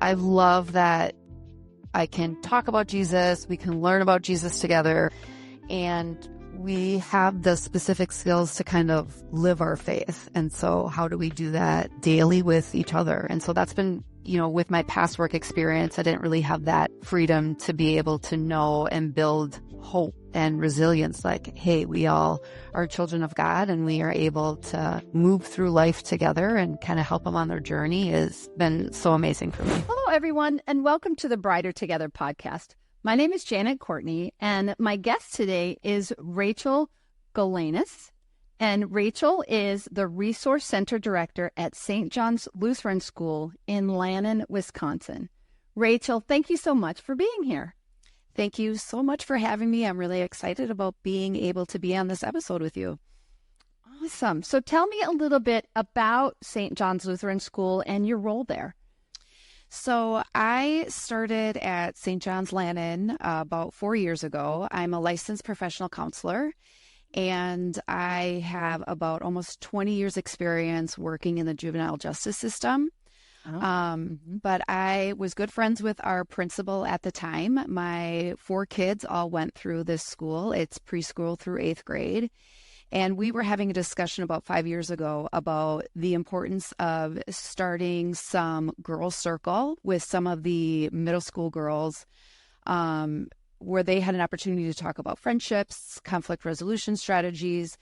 I love that I can talk about Jesus, we can learn about Jesus together, and we have the specific skills to kind of live our faith. And so how do we do that daily with each other? And so that's been, with my past work experience, I didn't really have that freedom to be able to know and build hope and resilience. Like, hey, we all are children of God and we are able to move through life together and kind of help them on their journey has been so amazing for me. Hello, everyone, and welcome to the Brighter Together podcast. My name is Janet Courtney, and my guest today is Rachel Galanis. And Rachel is the Resource Center Director at St. John's Lutheran School in Lannon, Wisconsin. Rachel, thank you so much for being here. Thank you so much for having me. I'm really excited about being able to be on this episode with you. Awesome. So tell me a little bit about St. John's Lutheran School and your role there. So I started at St. John's Lannon about 4 years ago. I'm a licensed professional counselor, and I have about almost 20 years experience working in the juvenile justice system. But I was good friends with our principal at the time. My 4 kids all went through this school. It's preschool through 8th grade. And we were having a discussion about 5 years ago about the importance of starting some girls' circle with some of the middle school girls, where they had an opportunity to talk about friendships, conflict resolution strategies.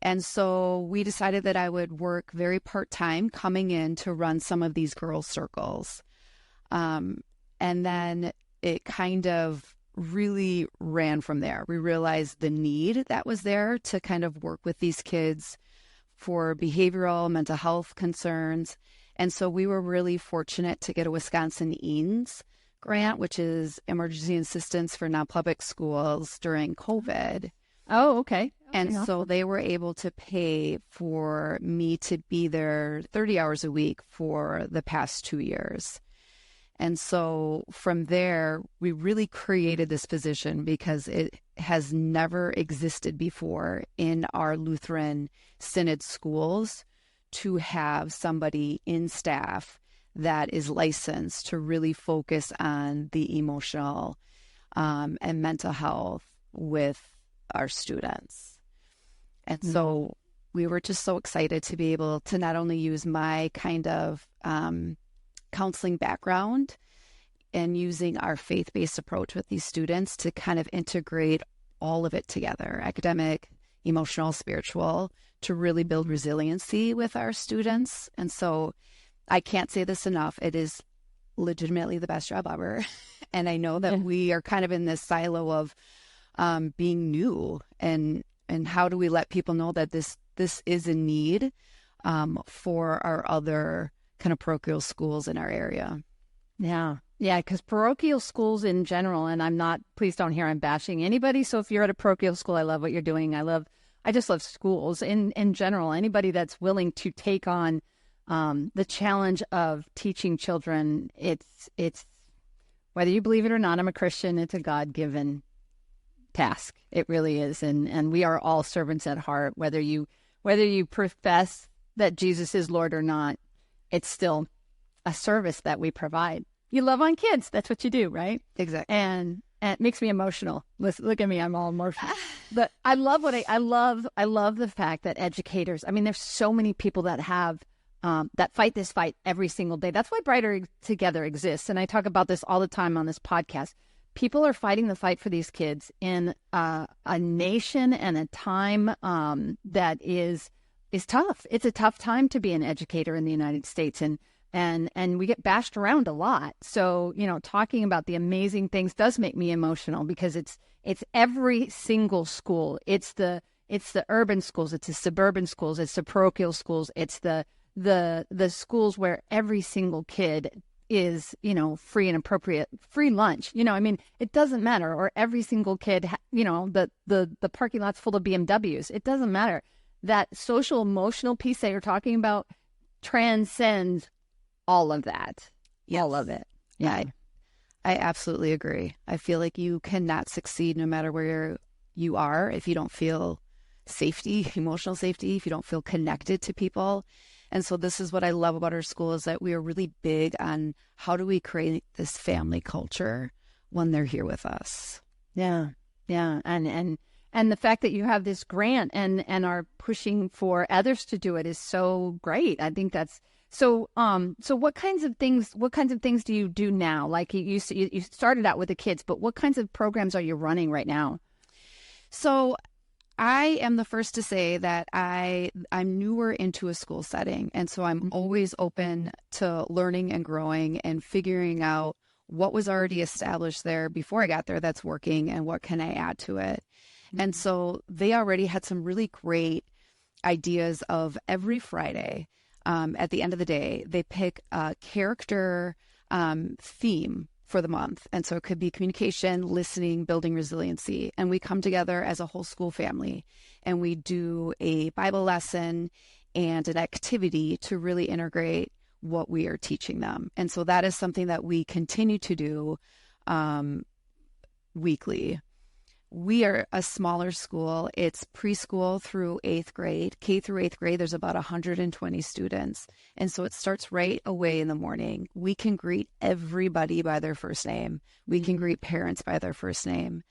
And so we decided that I would work very part-time coming in to run some of these girls' circles. And then it kind of really ran from there. We realized the need that was there to kind of work with these kids for behavioral, mental health concerns. And so we were really fortunate to get a Wisconsin EANS grant, which is Emergency Assistance for Non-Public Schools during COVID. Oh, okay. And so they were able to pay for me to be there 30 hours a week for the past 2 years. And so from there, we really created this position because it has never existed before in our Lutheran Synod schools to have somebody in staff that is licensed to really focus on the emotional and mental health with our students. And so we were just so excited to be able to not only use my kind of counseling background and using our faith-based approach with these students to kind of integrate all of it together, academic, emotional, spiritual, to really build resiliency with our students. And so I can't say this enough. It is legitimately the best job ever. And I know that we are kind of in this silo of being new and how do we let people know that this is a need for our other kind of parochial schools in our area. Yeah, because parochial schools in general, and please don't hear I'm bashing anybody. So if you're at a parochial school, I love what you're doing. I just love schools in general. Anybody that's willing to take on the challenge of teaching children, it's whether you believe it or not, I'm a Christian, it's a God-given task. It really is. And we are all servants at heart, whether you profess that Jesus is Lord or not, it's still a service that we provide. You love on kids. That's what you do, right? Exactly. And it makes me emotional. Look at me. I'm all emotional. But I love I love the fact that educators, there's so many people that have that fight this fight every single day. That's why Brighter Together exists. And I talk about this all the time on this podcast. People are fighting the fight for these kids in a nation and a time that is tough. It's a tough time to be an educator in the United States, and we get bashed around a lot. So, talking about the amazing things does make me emotional because it's every single school. It's the urban schools, it's the suburban schools, it's the parochial schools, it's the schools where every single kid is, free and appropriate, free lunch. It doesn't matter. Or every single kid, the parking lot's full of BMWs. It doesn't matter. That social emotional piece that you're talking about transcends all of that. Yes. All of it. Yeah. I absolutely agree. I feel like you cannot succeed no matter where you are if you don't feel safety, emotional safety, if you don't feel connected to people. And so this is what I love about our school is that we are really big on how do we create this family culture when they're here with us. Yeah. Yeah. And the fact that you have this grant and are pushing for others to do it is so great. I think that's so. So what kinds of things do you do now? Like you started out with the kids, but what kinds of programs are you running right now? So I am the first to say that I'm newer into a school setting. And so I'm always open to learning and growing and figuring out what was already established there before I got there that's working and what can I add to it. And so they already had some really great ideas of every Friday. At the end of the day, they pick a character theme for the month. And so it could be communication, listening, building resiliency. And we come together as a whole school family and we do a Bible lesson and an activity to really integrate what we are teaching them. And so that is something that we continue to do weekly. We are a smaller school. It's preschool through 8th grade. K through 8th grade, there's about 120 students. And so it starts right away in the morning. We can greet everybody by their first name. We can greet parents by their first name.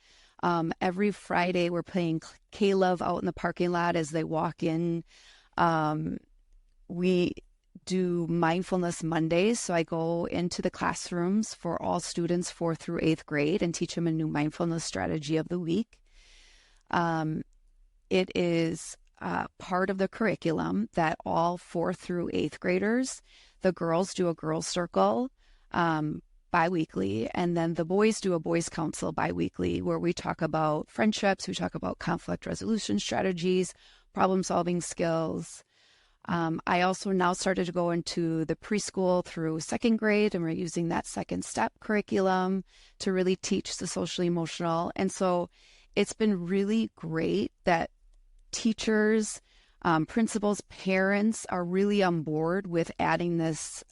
Every Friday, we're playing K-Love out in the parking lot as they walk in. We do mindfulness Mondays. So I go into the classrooms for all students 4th through 8th grade and teach them a new mindfulness strategy of the week. It is part of the curriculum that all 4th through 8th graders, the girls do a girls circle biweekly, and then the boys do a boys council biweekly where we talk about friendships, we talk about conflict resolution strategies, problem solving skills. I also now started to go into the preschool through 2nd grade, and we're using that second step curriculum to really teach the social emotional. And so it's been really great that teachers, principals, parents are really on board with adding this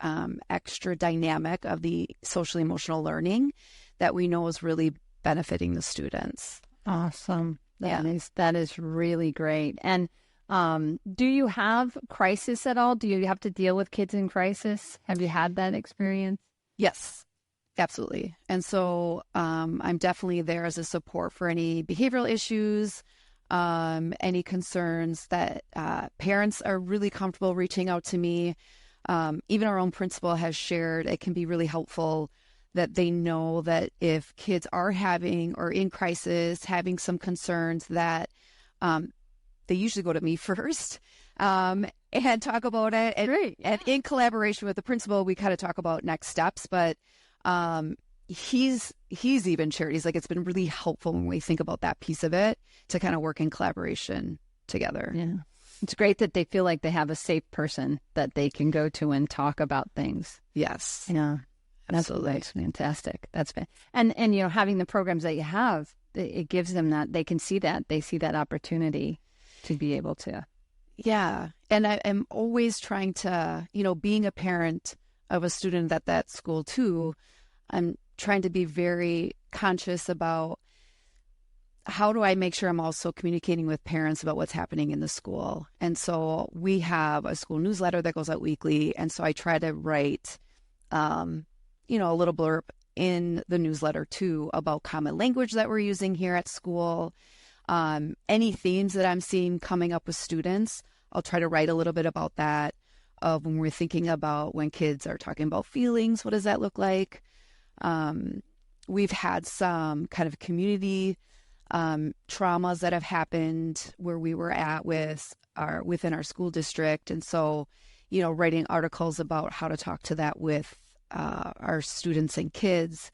extra dynamic of the social emotional learning that we know is really benefiting the students. Awesome. That is really great. And do you have crisis at all? Do you have to deal with kids in crisis? Have you had that experience? Yes, absolutely. And so I'm definitely there as a support for any behavioral issues, any concerns that parents are really comfortable reaching out to me. Even our own principal has shared it can be really helpful that they know that if kids are having or in crisis, having some concerns that they usually go to me first and talk about it. And in collaboration with the principal, we kind of talk about next steps. But he's even shared, he's like, it's been really helpful when we think about that piece of it to kind of work in collaboration together. Yeah. It's great that they feel like they have a safe person that they can go to and talk about things. Yes. Yeah. Absolutely. That's fantastic. And having the programs that you have, it gives them that, they can see that, they see that opportunity to be able to. Yeah. And I am always trying to, being a parent of a student at that school too, I'm trying to be very conscious about how do I make sure I'm also communicating with parents about what's happening in the school. And so we have a school newsletter that goes out weekly. And so I try to write, a little blurb in the newsletter too about common language that we're using here at school. Any themes that I'm seeing coming up with students, I'll try to write a little bit about that. When we're thinking about when kids are talking about feelings, what does that look like? We've had some kind of community traumas that have happened where we were at within our school district. And so, writing articles about how to talk to that with our students and kids.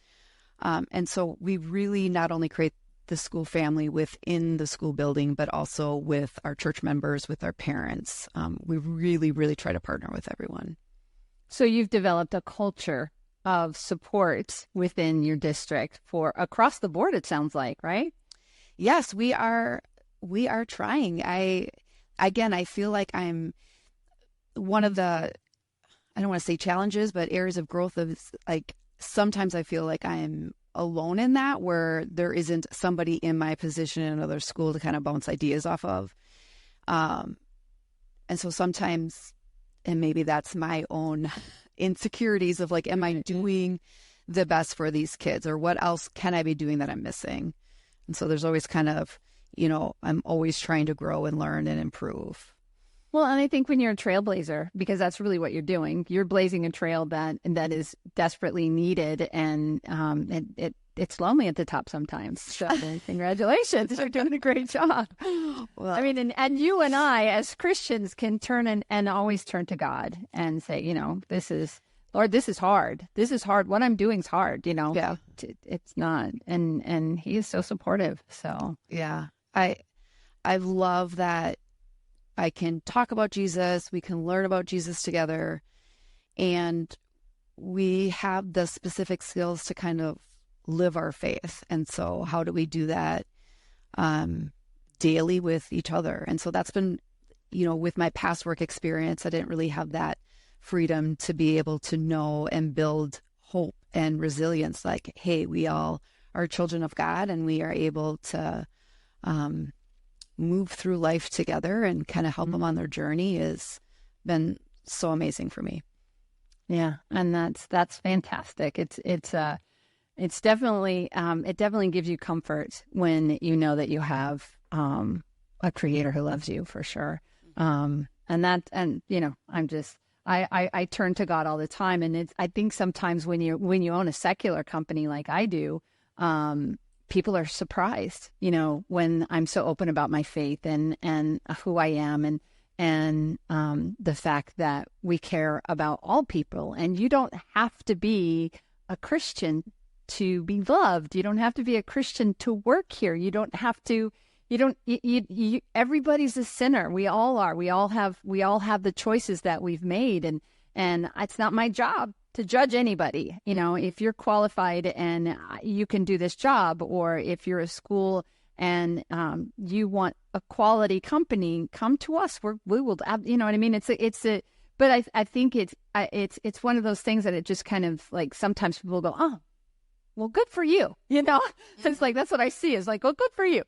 And so we really not only create the school family within the school building, but also with our church members, with our parents. We really, really try to partner with everyone. So you've developed a culture of support within your district for across the board, it sounds like, right? Yes, we are trying. I feel like I'm one of the, I don't want to say challenges, but areas of growth of like, sometimes I feel like I'm alone in that, where there isn't somebody in my position in another school to kind of bounce ideas off of. And so sometimes And maybe that's my own insecurities of like, am I doing the best for these kids, or what else can I be doing that I'm missing? And so there's always kind of, I'm always trying to grow and learn and improve. Well, and I think when you're a trailblazer, because that's really what you're doing, you're blazing a trail that is desperately needed, and it's lonely at the top sometimes. So congratulations, you're doing a great job. Well, I mean, and you and I as Christians can turn and always turn to God and say, Lord, this is hard. This is hard. What I'm doing is hard. Yeah, it's not, and He is so supportive. So yeah, I love that. I can talk about Jesus, we can learn about Jesus together, and we have the specific skills to kind of live our faith. And so how do we do that daily with each other? And so that's been, with my past work experience, I didn't really have that freedom to be able to know and build hope and resilience. Like, hey, we all are children of God, and we are able to move through life together and kind of help them on their journey has been so amazing for me. Yeah. And that's fantastic. It's definitely, it definitely gives you comfort when you know that you have, a creator who loves you, for sure. I turn to God all the time. And I think sometimes when you own a secular company like I do, people are surprised, when I'm so open about my faith and who I am, and the fact that we care about all people. And you don't have to be a Christian to be loved. You don't have to be a Christian to work here. You don't have to. Everybody's a sinner. We all are. We all have the choices that we've made, and it's not my job to judge anybody. If you're qualified and you can do this job, or if you're a school and you want a quality company, come to us. We will, you know what I mean? But I think it's one of those things that it just kind of like, sometimes people go, oh, well, good for you. It's like, that's what I see is like, well, good for you.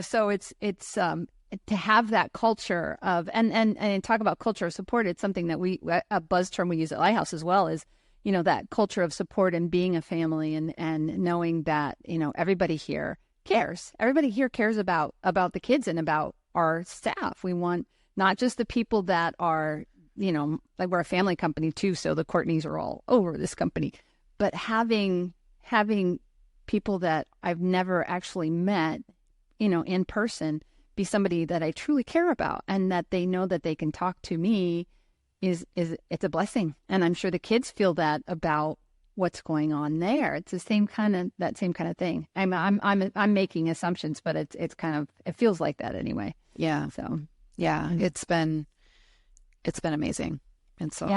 So it's to have that culture of, and talk about culture of support. It's something that a buzz term we use at Lighthouse as well is, that culture of support and being a family, and knowing that, everybody here cares. Everybody here cares about the kids and about our staff. We want not just the people that are, like we're a family company too, so the Courtneys are all over this company, but having people that I've never actually met, in person, be somebody that I truly care about, and that they know that they can talk to me it's a blessing. And I'm sure the kids feel that about what's going on there. It's the same kind of thing. I'm making assumptions, but it feels like that anyway. Yeah. So yeah, it's been amazing. And so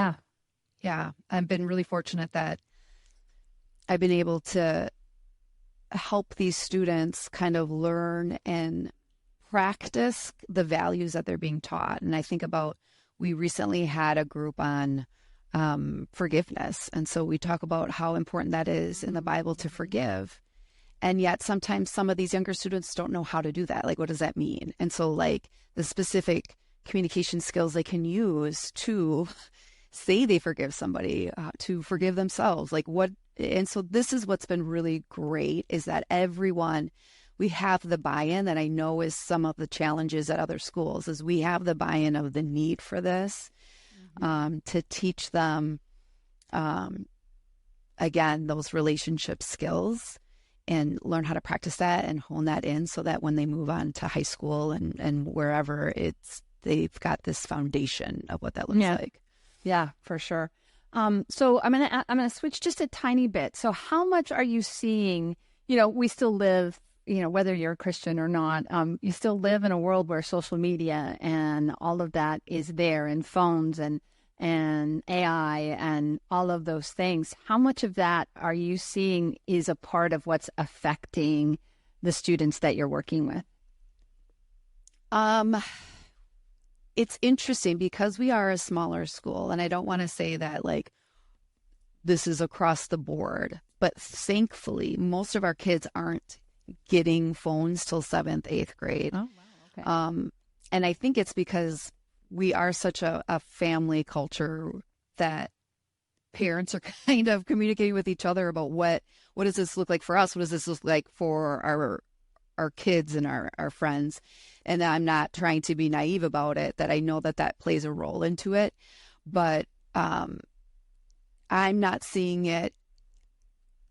yeah, I've been really fortunate that I've been able to help these students kind of learn and practice the values that they're being taught. And I think about, we recently had a group on forgiveness. And so we talk about how important that is in the Bible to forgive. And yet sometimes some of these younger students don't know how to do that. Like, what does that mean? And so like the specific communication skills they can use to say they forgive somebody, to forgive themselves, like what. And so this is what's been really great, is that everyone, we have the buy-in that I know is some of the challenges at other schools, is we have the buy-in of the need for this, to teach them, again, those relationship skills, and learn how to practice that and hone that in, so that when they move on to high school and wherever, they've got this foundation of what that looks like. Yeah, for sure. So I'm gonna switch just a tiny bit. So how much are you seeing? We still live, whether you're a Christian or not, you still live in a world where social media and all of that is there, and phones and AI and all of those things. How much of that are you seeing is a part of what's affecting the students that you're working with? It's interesting because we are a smaller school, and I don't want to say that like this is across the board, but thankfully most of our kids aren't getting phones till 7th, 8th grade. Oh, wow. Okay. And I think it's because we are such a family culture that parents are kind of communicating with each other about what does this look like for us? What does this look like for our kids and our friends? And I'm not trying to be naive about it, that I know that plays a role into it, but I'm not seeing it.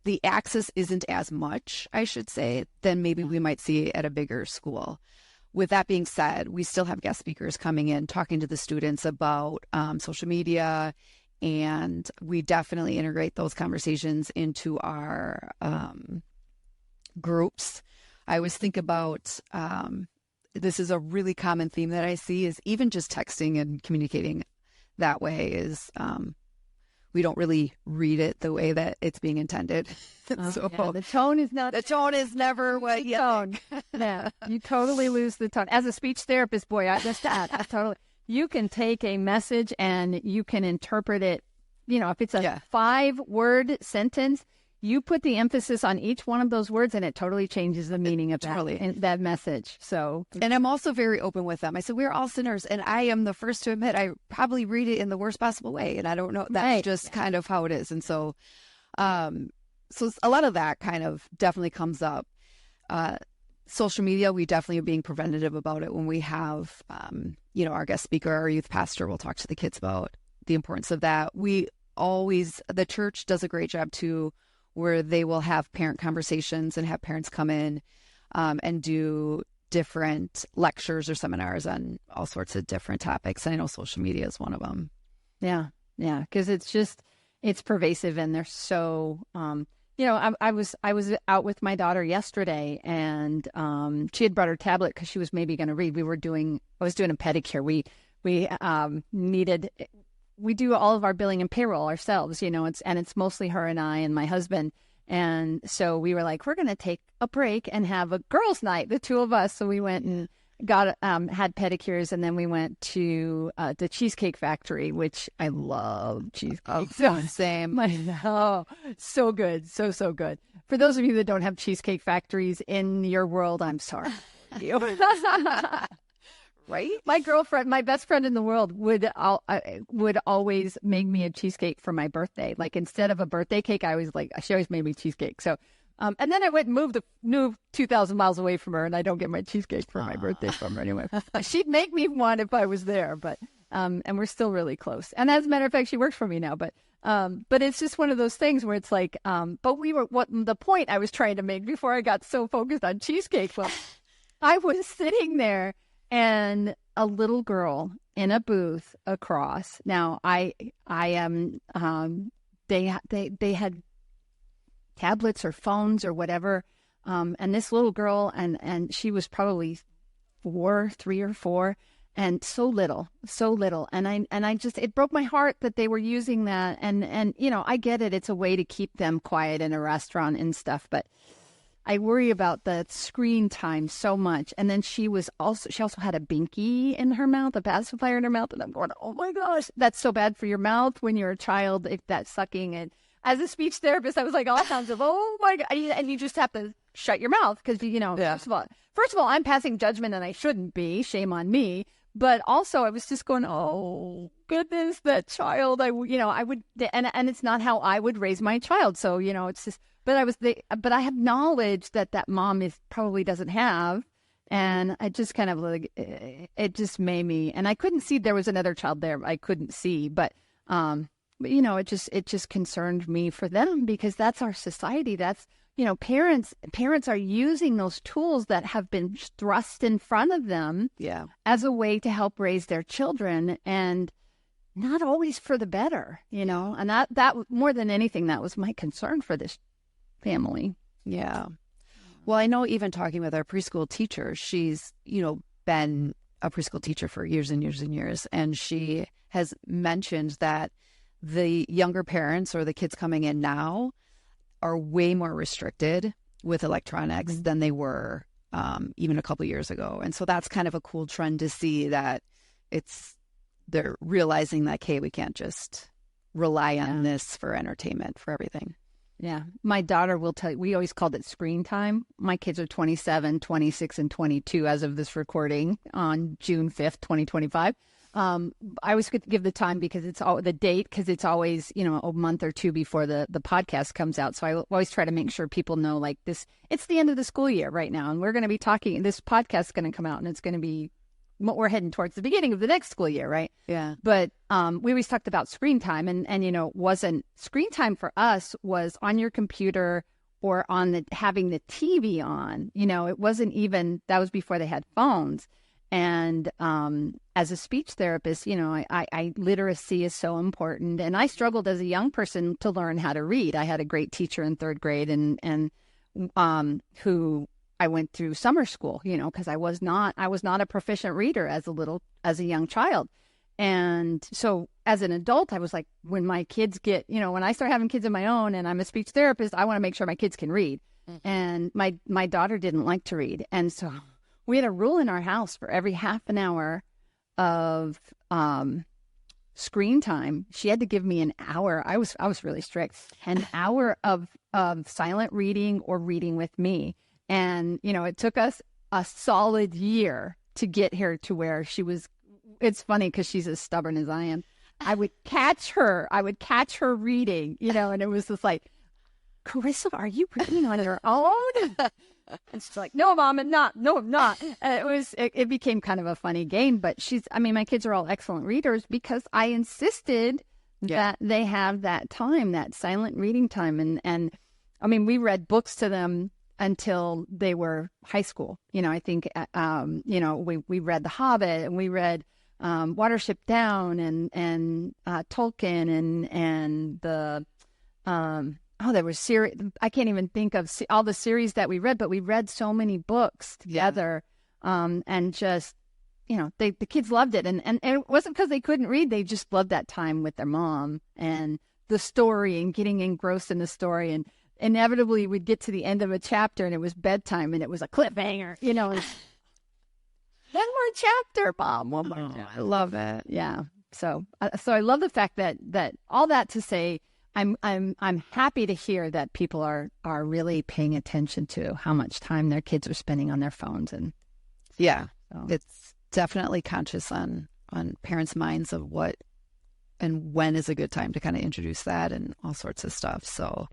The access isn't as much, I should say, than maybe we might see at a bigger school. With that being said, we still have guest speakers coming in, talking to the students about social media, and we definitely integrate those conversations into our groups. I always think about, this is a really common theme that I see, is even just texting and communicating that way is, we don't really read it the way that it's being intended. So yeah, the tone is never what you tone. Yeah, you totally lose the tone. As a speech therapist, boy, I totally. You can take a message and you can interpret it. You know, if it's a 5-word sentence, you put the emphasis on each one of those words and it totally changes the meaning of that message. So, and I'm also very open with them. I said, we're all sinners. And I am the first to admit, I probably read it in the worst possible way. And I don't know, that's just kind of how it is. And so, so a lot of that kind of definitely comes up. Social media, we definitely are being preventative about it when we have, our guest speaker, our youth pastor will talk to the kids about the importance of that. The church does a great job too, where they will have parent conversations and have parents come in and do different lectures or seminars on all sorts of different topics. And I know social media is one of them. Yeah. Because it's pervasive and they're so, I was out with my daughter yesterday and she had brought her tablet because she was maybe going to read. I was doing a pedicure. We do all of our billing and payroll ourselves, it's mostly her and I and my husband. And so we were like, we're going to take a break and have a girls' night, the two of us. So we went and had pedicures, and then we went to the Cheesecake Factory, which I love cheesecake. Same. So good. So good. For those of you that don't have Cheesecake Factories in your world, I'm sorry. Right? My best friend in the world would always make me a cheesecake for my birthday. Like instead of a birthday cake, she always made me cheesecake. So, and then I went and moved 2,000 miles away from her, and I don't get my cheesecake for my birthday from her anyway. She'd make me one if I was there, but and we're still really close. And as a matter of fact, she works for me now, but it's just one of those things where it's like, the point I was trying to make before I got so focused on cheesecake was, I was sitting there. And a little girl in a booth across. Now, I am. They had tablets or phones or whatever. And this little girl, and she was probably 3 or 4, and so little. And I just, it broke my heart that they were using that. And I get it. It's a way to keep them quiet in a restaurant and stuff, but I worry about the screen time so much. And then she also had a binky in her mouth, a pacifier in her mouth. And I'm going, oh my gosh, that's so bad for your mouth when you're a child, if that's sucking. And as a speech therapist, I was like all kinds of, oh my God. And you just have to shut your mouth because, first of all, I'm passing judgment and I shouldn't be. Shame on me. But also I was just going, oh goodness, that child, I would, and it's not how I would raise my child. So, it's just, but I have knowledge that mom probably doesn't have. And I just kind of like, it just made me, and I couldn't see there was another child there. I couldn't see, but it just concerned me for them because that's our society. That's, parents are using those tools that have been thrust in front of them as a way to help raise their children, and not always for the better, and that more than anything, that was my concern for this family. Yeah. Well, I know even talking with our preschool teacher, she's, been a preschool teacher for years and years and years. And she has mentioned that the younger parents or the kids coming in now are way more restricted with electronics than they were even a couple of years ago. And so that's kind of a cool trend to see that they're realizing that, okay, we can't just rely on this for entertainment, for everything. Yeah. My daughter will tell you, we always called it screen time. My kids are 27, 26, and 22 as of this recording on June 5th, 2025. I always give the time because it's all the date because it's always, a month or two before the podcast comes out. So I always try to make sure people know like this, it's the end of the school year right now. And we're going to be talking, this podcast is going to come out and it's going to be, we're heading towards the beginning of the next school year, right? Yeah. But we always talked about screen time and wasn't screen time for us was on your computer or on having the TV on, it wasn't even, that was before they had phones. And as a speech therapist, I literacy is so important. And I struggled as a young person to learn how to read. I had a great teacher in third grade and who I went through summer school, because I was not a proficient reader as a young child. And so as an adult, I was like, when my kids get, when I start having kids of my own and I'm a speech therapist, I want to make sure my kids can read. Mm-hmm. And my daughter didn't like to read. And so we had a rule in our house for every half an hour of screen time. She had to give me an hour. I was really strict. An hour of silent reading or reading with me. And, it took us a solid year to get her to where she was. It's funny because she's as stubborn as I am. I would catch her reading, and it was just like, Carissa, are you reading on your own? And she's like, no, Mom, I'm not. No, I'm not. It became kind of a funny game, but my kids are all excellent readers because I insisted that they have that time, that silent reading time. And we read books to them until they were high school. I think, we read The Hobbit and we read Watership Down and Tolkien and the, there was series. I can't even think of all the series that we read, but we read so many books together. And just, the kids loved it. And it wasn't because they couldn't read. They just loved that time with their mom and the story and getting engrossed in the story. And inevitably we'd get to the end of a chapter and it was bedtime and it was a cliffhanger, and, one more chapter, Mom. One more chapter. I love it. Yeah. So I love the fact that all that to say, I'm happy to hear that people are really paying attention to how much time their kids are spending on their phones. And it's definitely conscious on parents' minds of what and when is a good time to kind of introduce that and all sorts of stuff. So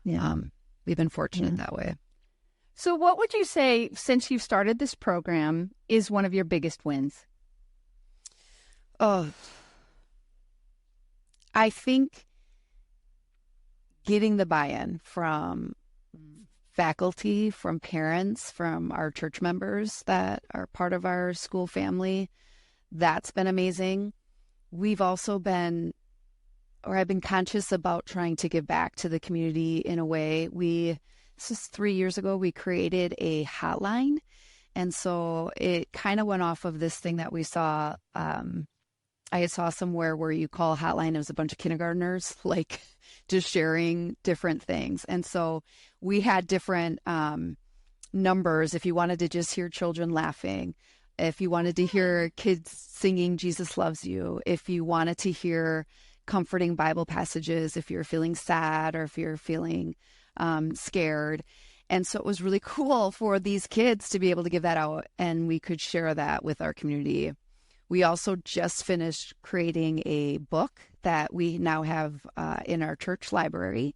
we've been fortunate that way. So what would you say, since you've started this program, is one of your biggest wins? Oh, I think getting the buy-in from faculty, from parents, from our church members that are part of our school family, that's been amazing. We've also I've been conscious about trying to give back to the community in a way. This was 3 years ago, we created a hotline. And so it kind of went off of this thing that we saw. I saw somewhere where you call a hotline, it was a bunch of kindergartners, like just sharing different things. And so we had different numbers if you wanted to just hear children laughing, if you wanted to hear kids singing Jesus Loves You, if you wanted to hear comforting Bible passages, if you're feeling sad or if you're feeling scared. And so it was really cool for these kids to be able to give that out, and we could share that with our community. We also just finished creating a book that we now have in our church library,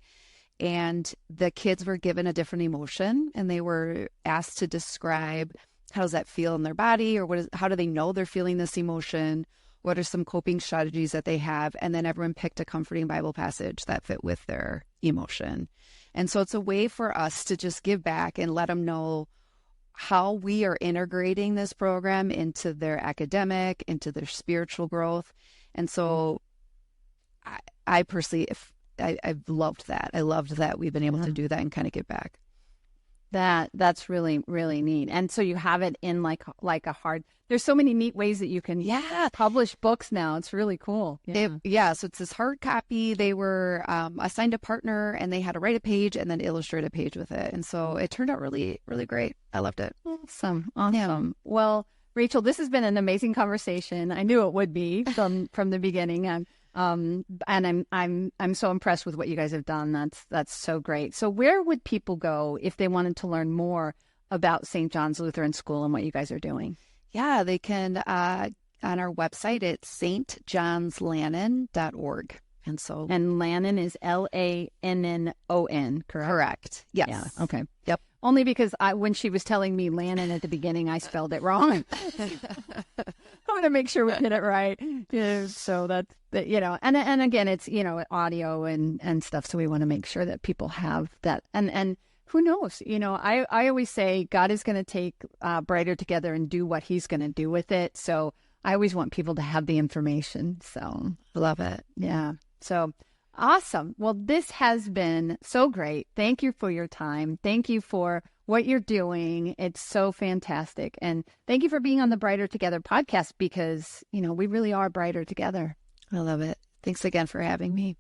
and the kids were given a different emotion, and they were asked to describe how does that feel in their body, or how do they know they're feeling this emotion? What are some coping strategies that they have? And then everyone picked a comforting Bible passage that fit with their emotion. And so it's a way for us to just give back and let them know how we are integrating this program into their academic, into their spiritual growth. And so I personally, I've loved that. I loved that we've been able to do that and kind of give back. That's really, really neat. And so you have it in like a hard, there's so many neat ways that you can publish books now. It's really cool. So it's this hard copy. They were assigned a partner and they had to write a page and then illustrate a page with it. And so it turned out really, really great. I loved it. Awesome. Yeah. Well, Rachel, this has been an amazing conversation. I knew it would be from the beginning. And I'm so impressed with what you guys have done. That's so great. So where would people go if they wanted to learn more about St. John's Lutheran School and what you guys are doing? Yeah, they can on our website, it's stjohnslannon.org. And Lannon is Lannon, correct? Correct. Yes. Yeah. Okay. Yep. Only because when she was telling me Lannon at the beginning, I spelled it wrong. I want to make sure we get it right. Yeah, so that's, and again, it's, audio and stuff. So we want to make sure that people have that. And who knows, I always say God is going to take Brighter Together and do what he's going to do with it. So I always want people to have the information. So love it. Yeah. So awesome. Well, this has been so great. Thank you for your time. Thank you for what you're doing. It's so fantastic. And thank you for being on the Brighter Together podcast because, we really are brighter together. I love it. Thanks again for having me.